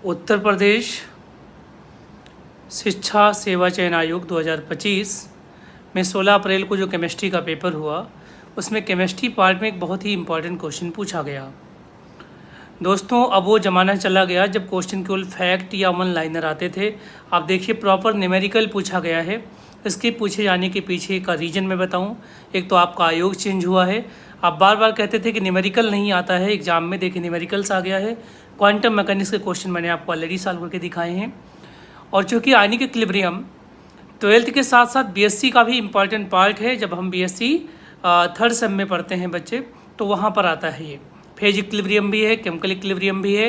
उत्तर प्रदेश शिक्षा सेवा चयन आयोग 2025 में 16 अप्रैल को जो केमिस्ट्री का पेपर हुआ उसमें केमिस्ट्री पार्ट में एक बहुत ही इम्पॉर्टेंट क्वेश्चन पूछा गया। दोस्तों, अब वो ज़माना चला गया जब क्वेश्चन केवल फैक्ट या वन लाइनर आते थे। आप देखिए प्रॉपर न्यूमेरिकल पूछा गया है। इसके पूछे जाने के पीछे का रीज़न मैं बताऊं। एक तो आपका आयोग चेंज हुआ है। आप बार बार कहते थे कि न्यूमेरिकल नहीं आता है एग्जाम में, देखिए न्यूमेरिकल्स आ गया है। क्वांटम मैकेनिक्स के क्वेश्चन मैंने आपको ऑलरेडी सॉल्व करके दिखाए हैं। और चूँकि आयनिक इक्विलिब्रियम 12th के साथ साथ बीएससी का भी इम्पॉर्टेंट पार्ट है। जब हम बीएससी थर्ड सेम में पढ़ते हैं बच्चे, तो वहाँ पर आता है ये। फेज इक्विलिब्रियम भी है, केमिकल इक्विलिब्रियम भी है,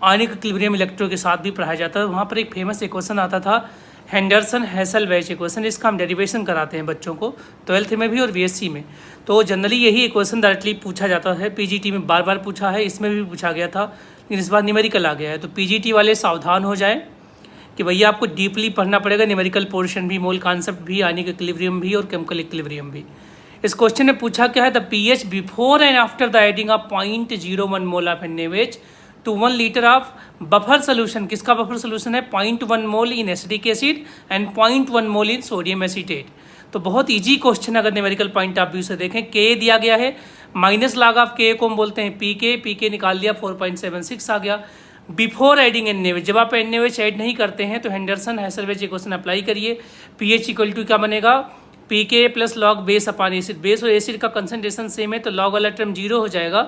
आयनिक इक्विलिब्रियम इलेक्ट्रो के साथ भी पढ़ाया जाता है। वहाँ पर एक फेमस इक्वेशन आता था हेंडरसन हैसल-वेज इक्वेशन। इसका हम डेरिवेशन कराते हैं बच्चों को 12th में भी और बीएससी में। तो जनरली यही इक्वेशन डायरेक्टली पूछा जाता है। पीजीटी में बार बार पूछा है, इसमें भी पूछा गया था, लेकिन इस बार न्यूमेरिकल आ गया है। तो पीजीटी वाले सावधान हो जाएं कि भैया आपको डीपली पढ़ना पड़ेगा, न्यूमेरिकल पोर्शन भी, मोल कॉन्सेप्ट भी, आयनिक इक्विलिब्रियम भी और केमिकल इक्विलिब्रियम भी। इस क्वेश्चन में पूछा क्या है, the pH before and after the adding of 0.01 mole of NaOH to 1 litre of buffer solution. किसका बफर सोल्यूशन है? 0.1 mole in acetic acid and 0.1 mole in sodium acetate. तो बहुत इजी क्वेश्चन अगर न्यूमेरिकल पॉइंट ऑफ व्यू से देखें। के दिया गया है, माइनस लॉग ऑफ के को हम बोलते हैं पीके निकाल दिया, 4.76 आ गया। बिफोर एडिंग NaOH, जब आप NaOH ऐड नहीं करते हैं तो हेंडरसन हैसल-वेज इक्वेशन अप्लाई करिए। पीएच इक्वल टू क्या बनेगा? PK plus log base upon acid. Base और एसिड का कंसंट्रेशन सेम है तो लॉग वाला टर्म 0 हो जाएगा,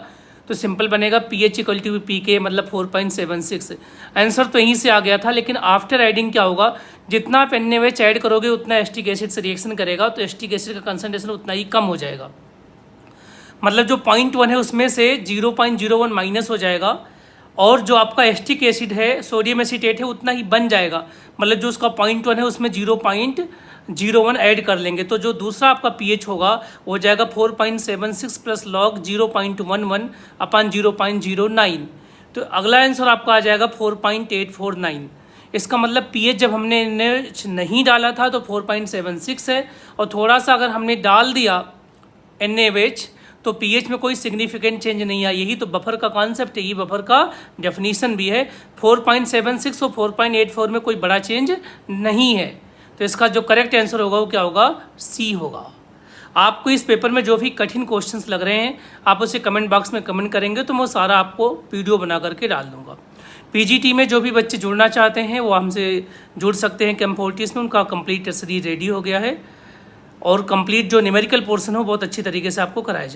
तो सिंपल बनेगा पीएच इक्वल टू पीके मतलब 4.76। आंसर तो यहीं से आ गया था, लेकिन आफ्टर एडिंग क्या होगा, जितना आप NaOH ऐड करोगे उतना एसिटिक एसिड से रिएक्शन करेगा, तो एसिटिक एसिड का कंसंट्रेशन उतना ही कम हो जाएगा। मतलब जो 0.1 है उसमें से 0.01 माइनस हो जाएगा, और जो आपका एसिटिक एसिड है, सोडियम एसीटेट है, उतना ही बन जाएगा। मतलब जो उसका 0.1 है उसमें 0.01 ऐड कर लेंगे, तो जो दूसरा आपका पीएच होगा वो जाएगा 4.76 प्लस लॉग 0.11 अपॉन 0.09। तो अगला आंसर आपका आ जाएगा 4.849। इसका मतलब पीएच जब हमने नहीं डाला था तो 4.76 है, और थोड़ा सा अगर हमने डाल दिया NaOH तो पीएच में कोई सिग्निफिकेंट चेंज नहीं आया। यही तो बफर का कॉन्सेप्ट है, ये बफर का डेफिनीशन भी है। 4.76 और 4.84 में कोई बड़ा चेंज नहीं है, तो इसका जो करेक्ट आंसर होगा वो क्या होगा? सी होगा। आपको इस पेपर में जो भी कठिन क्वेश्चंस लग रहे हैं आप उसे कमेंट बॉक्स में कमेंट करेंगे तो मैं सारा आपको वीडियो बना करके डाल दूंगा। पीजीटी में जो भी बच्चे जुड़ना चाहते हैं वो हमसे जुड़ सकते हैं। कैम्फोर्टिस में उनका कंप्लीट सीरीज रेडी हो गया है, और कंप्लीट जो न्यूमेरिकल पोर्शन हो बहुत अच्छी तरीके से आपको कराया जाए।